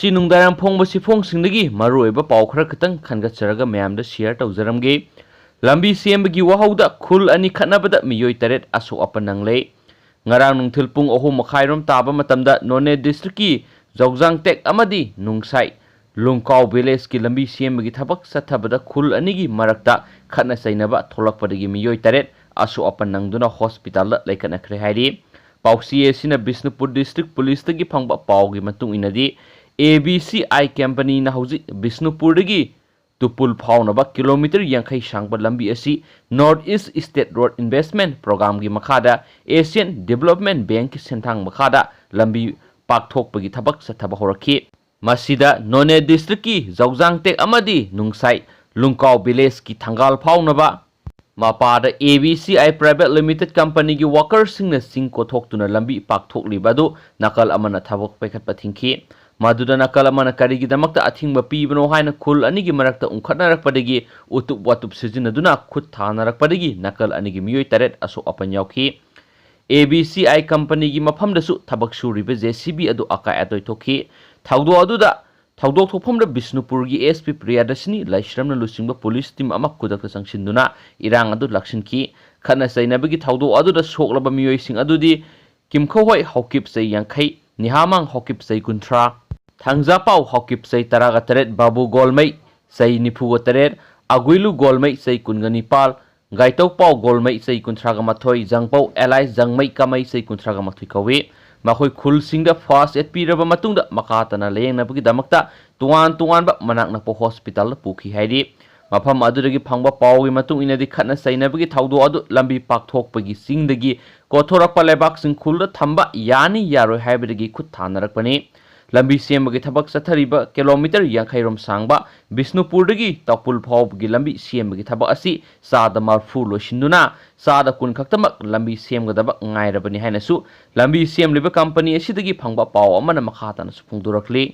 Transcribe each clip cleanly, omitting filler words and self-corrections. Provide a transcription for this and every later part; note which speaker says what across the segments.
Speaker 1: ꯉꯁꯤ ꯅꯨꯡꯗꯥꯡ ꯐꯣꯡꯕ ꯁꯤꯐꯣꯡꯁꯤꯡꯗꯒꯤ ꯃꯔꯨꯑꯣꯏꯕ ꯄꯥꯎ ꯈꯔ ꯈꯤꯇꯪ ꯈꯟꯒꯠꯆꯔꯒ ꯃꯌꯥꯝꯗ ꯁꯤꯌꯔ ꯇꯧꯖꯔꯝꯒꯦ ꯂꯝꯕꯤ ꯁꯦꯝꯕꯒꯤ ꯋꯥꯍꯧꯗ ꯈꯨꯜ ꯑꯅꯤ ꯈꯠꯅꯕꯗ ꯃꯤꯑꯣꯏ 8 ꯑꯁꯣꯛ ꯑꯄꯟ ꯅꯪꯂꯦ ngarang nungthil pung 3:30 taba matamda None district ki Jawjangtek amadi Nungsai Lungkaw village ki lambi sembagi thabak sathabada khul anigi marakta khatna sainaba tholakpadagi miyoi 8 asu apan nangduna hospital la laikana khre hairi pausi esina Bisnupur district police tagi phangba pawgi matung inadi ABCI company na hauji Bisnupur dagi tupul phaunaba kilometer yankhai sangba lambi asi North East State Road Investment Program gi makhada Asian Development Bank ki senthang makhada lambi pakthokpagi thabak sathaba horakhi masida None district ki Jawjangtek amadi Nungsai Lungkaw village ki thangal phaunaba mapada ABCI Private Limited Company gi workers singna singko thoktuna lambi pakthokliba du nakal amana thabak paikhat pathingki Maduda nakal amana karigi damakta athingba pibano haina khul anigi marakta unkhatnarakpadagi utup watup sijinaduna khut thanarakpadagi nakal anigi miyoi 8 aso apan yauki ABCI company gi mafamdasu thabak suriba JCB adu akai atoi thokhi thawdo aduda thawdok thokphamda Bisnupur gi SP Priyadashini Laishramna lusingba police team ama kudakta sangsinduna irang adu lakshinki khana sainabagi thawdo aduda soklaba miyoi sing adudi kimkhoi hokip sai yankhai nihamang hokip sai kunthra Thangjapau hokip sai 13 Babu Golmai sai 93 Aguilu Golmai sai 19 Gaitopau Golmai sai 38 Jangpau Alai Jangmai Kamai sai 38 kawi makhoi khul singda first aid piraba matungda makatana leyengna bagi damakta tuan ba manakna po hospital pukhi hairi mafam adudagi phangba pawgi matung inadi khatna saina bagi thawdo adu lambi pakthokpagi singdagi kothorakpa lebak sing khulda thamba yani yaroi haibadagi khut thanarakpani lambi sembagi thabak sathariba kilometer yankhairom sangba Bisnupur dagi tapul phawgi lambi sembagi thabak asi sada marfu loshinduna sada kun khaktamak lambi semgadaba ngairabani hainasu lambi semliba company asidagi phangba paw amana makhatana sufungdurakli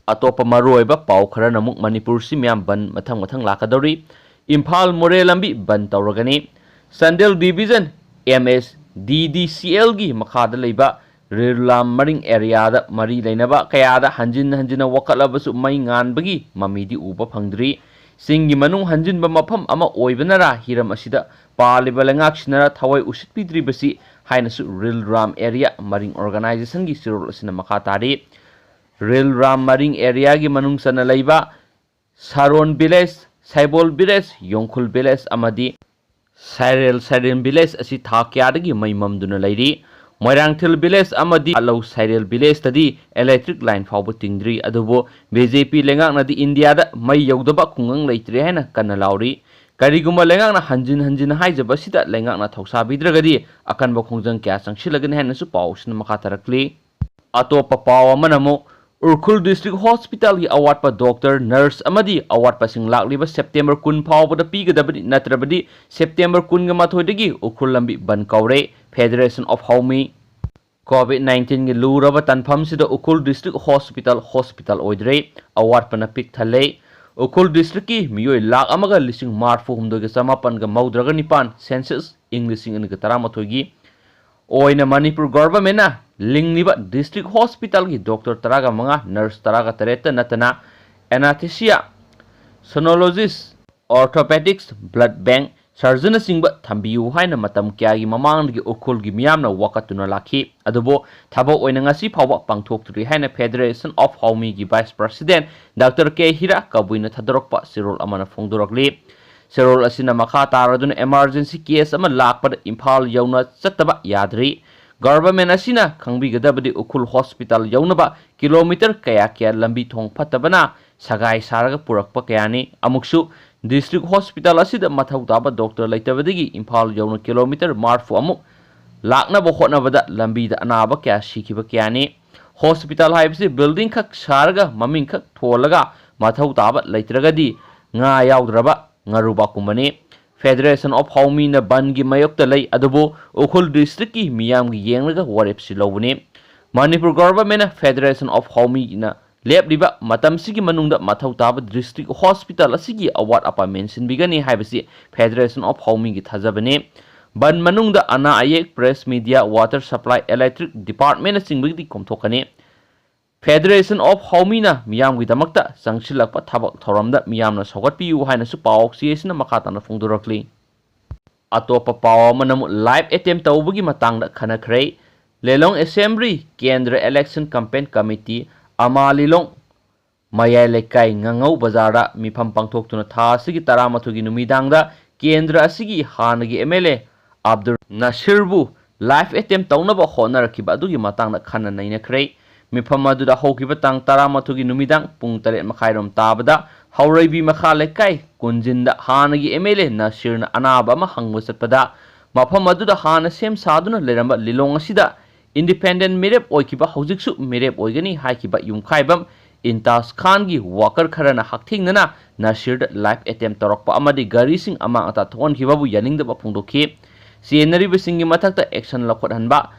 Speaker 1: atopa maroiba paw khara namuk Manipur si myam ban mathang lakadori Imphal More lambi ban tawragani Sandel division MS DDCL gi makhada leiba Rillam Maring area da mari lainaba kayada hanjina wakalabasu mai nganbagi mamidi uba phangdri singi manung hanjinba mafam ama oibanara hiram asida paliba lengaksinara thawai usitpidri basi hainasu Rilram area Maring organization gi sirol asina makhatari Rilram Maring area gi manung sana leiba Saron village Saibol village Yongkhul village amadi Sairel village asi thakyadagi maimamduna leiri Moirangthil village amadi Alau Sairel village tadi electric line fawba tingdri adubo BJP lengakna di India da mai yaudaba kungang leitre haina kanna lauri kariguma lengakna hanjin haijaba sida lengakna thausabidragadi akanba khongjang kya sangsilagani haina su pawsna makatarakli atopa pawa manamo Urkhul district hospital gi award pa doctor nurse amadi award pa sing lakliba September 10 phawbada pigadabadi natrabadi September 10 ga mathoi Urkhul lambi ban kaure Federation of Homi COVID-19 gi luraba tanpham sida Urkhul district hospital oidre award pa na pik thale Urkhul district ki miyoi lak amaga lising marfu humdo ga samapan ga maudraga nipan census English ing ga taramathoi gi oina Manipur government na lingniba district hospital gi doctor taraga manga nurse taraga tareta natana anesthesia sonologist orthopedics blood bank surgeon singba thambiu haina matam kya gi mamang gi Urkhul gi miyamna wakatuna lakhi adubo thabo oina ngasi phawba pangthoktri haina Federation of Homi gi vice president Dr. K Hira kabuina thadorokpa sirol amana phongdorakli Serol asina makha taraduna emergency case ama lakpada Imphal yauna chataba yadri government asina khangbigadabadi Urkhul hospital yaunaba kilometer kaya lambi thong phatabana sagai saraga purakpa kayani amuksu district hospital asida mathau taba doctor laitabadagi Imphal yauna kilometer marfu amuk lakna bo hotnabada lambi da anaba kya shikiba kayani hospital haibsi building khak saraga maming khak tholaga mathau taba laitragadi nga yaudraba ngaruba kumani Federation of Homi na bangi mayokta lay adubo Urkhul district ki miyam gi yenglaga warep silawni Manipur government na Federation of Homi na lepliba matam sigi manungda mathau taba district hospital asigi award apa mention bigani haibasi Federation of Homi gi thajabani ban manungda ana ayek press media water supply electric department singbi komthokani Federation of Haumina Miyamgidamata Sangsilakpa Tabak Thoramda Miyamna Sogatiyu Hainasu Paok Siesina Makatana Fundurakli. Atopa Pawa Manamu live attempt Taubugi Matangda Kanakre Lelong Assembly Kendra Election Campaign Committee Amalilong Maya Lekai Ngangau Bazara Mipam Pangtok to Nata Sigi Taramatugi Numidanga Kendra Sigi Hanagi MLA Abdur Nasirbu live attempt Taunaba Honor Kibadugi Matanga Kana Naina Kray Mipamadu da Hokiba Tang Taramatugi Numidang Pungtare Makairam Tabada Haurebi Makalekai Kunjinda Hanagi MLA Nasirna Anaba Mahangwasapada Mapamadu da Hana Sem Saduna Leramba Lilong Sida Independent Mirep Oikiba Hojiksu Mirep Oigani Haikiba Yumkaibam Intas Khangi Walker Karana Hakting Nana Nasir live attempt Torokpa Amadi Garising Amang Ata Thon Hibabu Yaning the Bapundoki Sienari Bisingi Matakta Action Lakot Hanba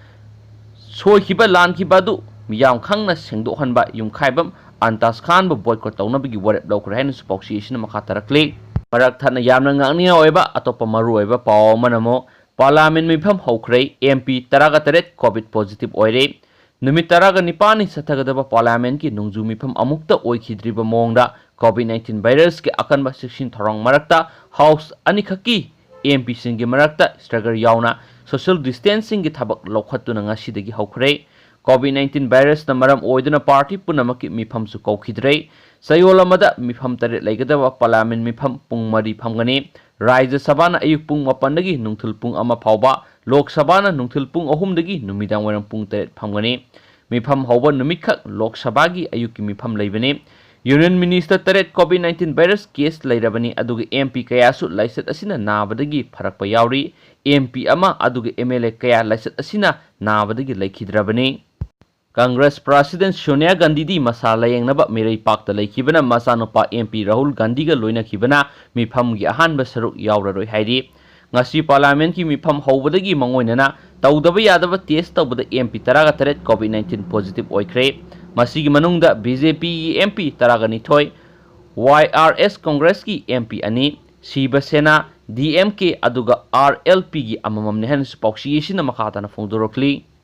Speaker 1: So Hiba Lan Kibadu Miyam Kangna Sengdo Hanba Yumkaibam Antas Khan boycott Taunabigi Warep Lokurhan Association Makatarakli Parak Tana Yamnangania Oeba Atopa Marueva Pao Manamo Parliament Mipam Hokre MP Taragataret COVID positive Oire Numit Taraga Nipani Satagadaba Parliament ki Nungzu Mipam Amukta Oikidriba Monda COVID-19 virus ke akan Section Thorong Marakta House Anikaki MP Singi Marakta Stragar Yauna Social Distancing ki Tabak Lokhatuna Ngasidagi Hokre COVID-19 virus na maram oiduna party punamaki mifam su kaukidre sayola mada mifam taret laigadaba parliament mifam pung mari phamgani Rajya Sabha ayuk pung mapandagi nungthul pung ama phawba Lok Sabha nungthul pung ahumdagi numidang waram pung taret phamgani mifam hawba numikha Lok Sabha gi ayuki mifam laibani Union Minister taret COVID-19 virus case lairabani adugi MP kayasu laiset asina nabadagi pharakpa yauri MP ama adugi MLA kaya laiset asina nabadagi laikhidrabani Congress President Sonia Gandhi di masala yang naba Mirai Park talai kibana masanopa MP Rahul Gandhi ga loina kibana mifam gi ahan basaruk yauraroi haidi ngasi parliament ki mifam hawbadagi mangoinana tawdaba yadaba test tawbada MP taraga taret COVID-19 positive oikre masigi manungda BJP MP taraga nithoi YRS Congress ki MP ani Shiva Sena DMK aduga RLP gi amamam nehan spokshi yesina makatana fongdorokli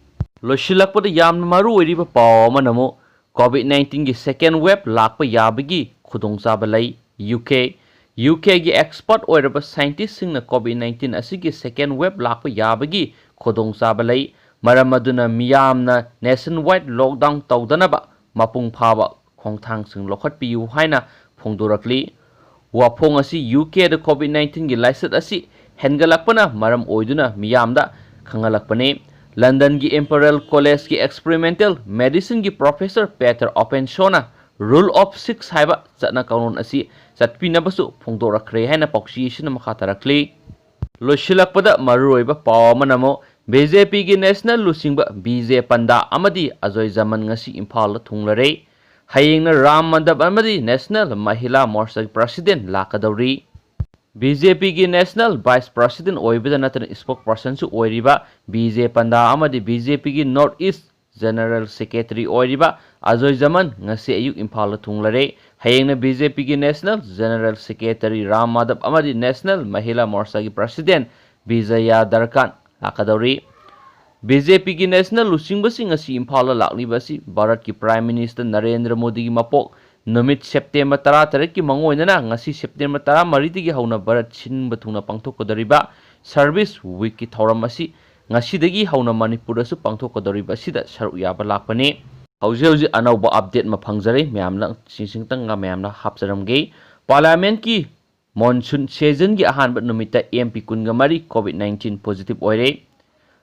Speaker 1: Loshilakpada Yam Maru Riba Paw Manamo COVID-19 ki second wave lakpa yabagi khudongchaba lai UK gi expert oiraba scientist singna COVID-19 asigi second wave lakpa yabagi khudongchaba lai maramaduna miyamna nationwide lockdown tawdanaba mapung phaba khongthang sing lokhatpiu haina phongdorakli wapong asi UK da COVID-19 gi laisat asi hengalakpana maram oiduna miyamda khangalakpane London ki Imperial College ki Experimental Medicine ki Professor Peter Openshaw Rule of 6 haiba chatna kanon asi chatpinabasu phongdorakre haina pauksiyesina makatarakli loshilakpada maruoiba pawamanamo BJP ki National Lusingba BJ Panda amadi Ajoy Zaman ngasi Imphal thunglare hayengna Ram Mandap amadi National Mahila Morcha President lakadauri BJP ki National Vice President oibida natan spokesperson su oiriba BJ Panda amadi BJP ki North East General Secretary oiriba Ajoy Zaman ngasi ayuk Imphal thunglare hayengna BJP ki National General Secretary Ram Madhav amadi National Mahila Morcha ki President Vijaya Darkan lakadauri BJP ki National Lusingba ngasi Imphal laklibasi Bharat ki Prime Minister Narendra Modi ki mapok Numit September 13 ki mangoinana ngasi September 13 digi hauna Bharat sinba thuna pangthokkodariba Service Week ki thoram asi ngasi dagi hauna Manipur su pangthokkodariba sida saru yaba lakpani hauji anauba update ma phangjare myamna singsingtang nga myamna hapjaramge Parliament ki monsoon season gi ahanba numita MP kunga mari COVID-19 positive oire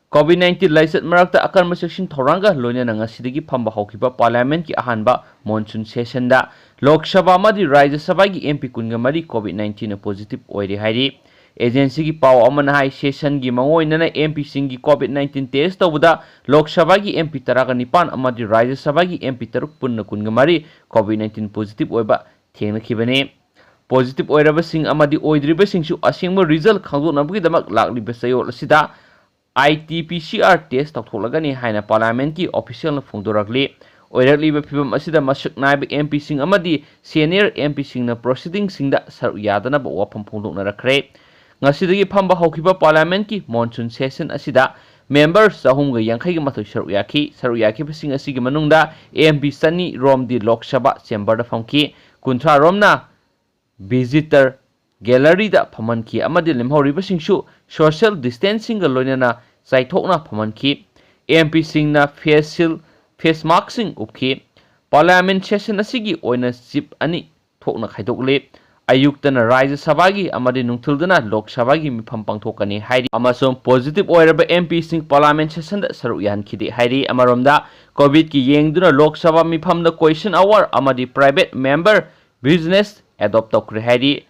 Speaker 1: COVID-19 laisat marakta akan section thoranga loina nanga sidagi phamba haukiba Parliament ki ahanba monsoon session da Lok Sabha madi Rajya Sabha gi MP kunga mari COVID-19 positive oire hairi agency ki paw amana hai session gi mangoina na MP singi COVID-19 test tawda Lok Sabha gi MP taraga nipan amadi Rajya Sabha gi MP taruk punna kunga mari COVID-19 positive oiba thengna khibane positive oiraba sing amadi oidriba singsu asengba result khangdonabgi damak lakliba sayol asida ITPCR test tawtholagani haina Parliament ki official na phongdorakli oirakliba phibam asida masuk naib MP sing amadi senior MP sing na proceeding singda saru yadana ba wafam phongdokna rakre ngasidagi phamba haukiba Parliament ki monsoon session asida member sahumga yankhaiga mathoi saru yaki pasing asigi manungda AMP Sani Romdi Lok Sabha chamber da famki kunthra romna visitor gallery da phamanki amadi lemhori basingsu social distancing ga loinana saithokna phamanki AMP singna face mask sing upki parliament session asigi oina chip ani thokna khaidokle ayuktana Rajya Sabhagi amadi nungthildana Lok Sabhagi mifam pangthokani hairi amasong positive oiraba MP sing parliament session da saru yahankhide hairi amaromda covid ki yengduna Lok Sabha mifam da question hour amadi private member business adopt tokre hairi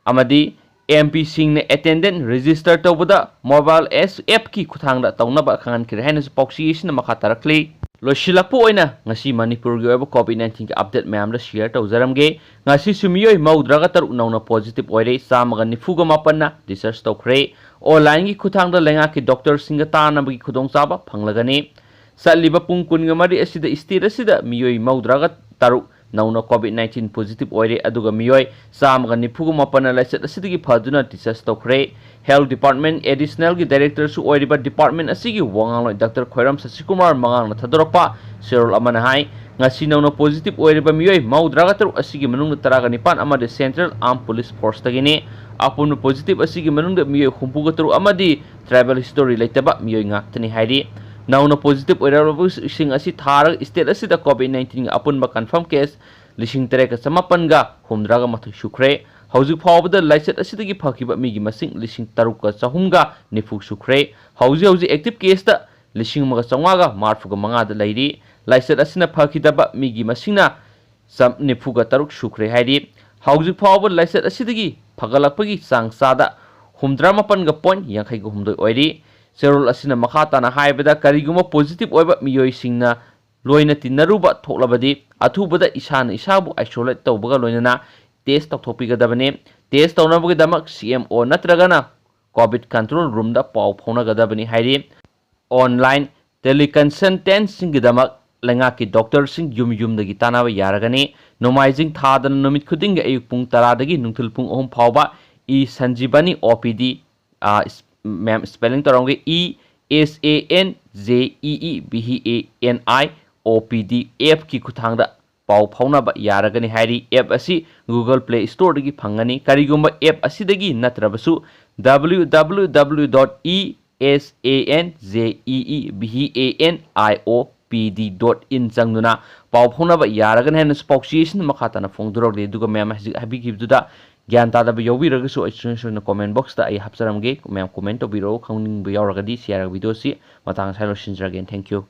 Speaker 1: amadi MP sing ne attendant register tawbada mobile app ki khuthangda tawnaba khangan kire haina poxi isna makha tarakli loshilakpu oina ngasi manipur gi oba covid-19 ki update mayam da share tawjaramge ngasi sumiyoi maudraga taru nauna positive oire samaga nifuga mapanna research tawkhre online gi khuthangda lenga ki doctor singa tana gi khudong chaba phanglagani saliba pung kunga mari asida state asida miyoi maudraga taru nauna covid-19 positive oire aduga miyoi samaga nifuga mapanna laisat asidagi phaduna research tawkhre health department additional gi director su oiriba department asigi wangaloi Dr. Khoiram Sasikumar mangang na thadorokpa serol amana hai ngasi nauna positive oiriba miyoi maudraga taru asigi manung taraga nipan amade central armed police force tagini apun positive asigi manung miyoi humpuga taru amadi travel history laitaba miyoi ngaktani hairi nauna positive oirabu sing asi thar state asida covid-19 apun ba confirm case lising tere ka samapan ga humdraga mathu sukre hauzik phawbada laisat asidagi phakiba migi masing lising taruka chahumga nifu sukre hauzi active case da lising maga changwaga marfuga manga da lairi laisat asina phakidaba migi masingna sam nifuga taruk sukre hairi hauzik phawba laisat asidagi phagalakpagi changsada humdra mapan ga point yankhai ga humdoi oiri serol asina makhata na haibada kariguma positive oiba miyoi singna loina tinaruba thoklabadi athubada isana isabu isolate tawbaga loinana test tawthokpigadabane test tawnabagi damak CMO natragana covid control room da paw phaunagadabani hairi online teleconsultation gi damak lenga ki doctor sing yum dagi tanaba yaragani nomaizing thadana numit khuding ayuk pung 10 dagi nungthil pung 3 phawba e sanjibani OPD ma'am spelling taronge ESANJEEBHANI OPD app ki kuthangda paw phaunaba yaragani hairi app asi Google Play Store dagi phangani karigumba app asi dagi natrabasu www.esanjeebhanIOPD.in changduna paw phaunaba yaragani haina spokesman makhatana phongdurogde duga ma'am habigibduda gyan tada ba yobi ragasu na comment box da ai hapsaramge ma'am comment to biro khangning bu yauragadi share video si matang salo shinjra again thank you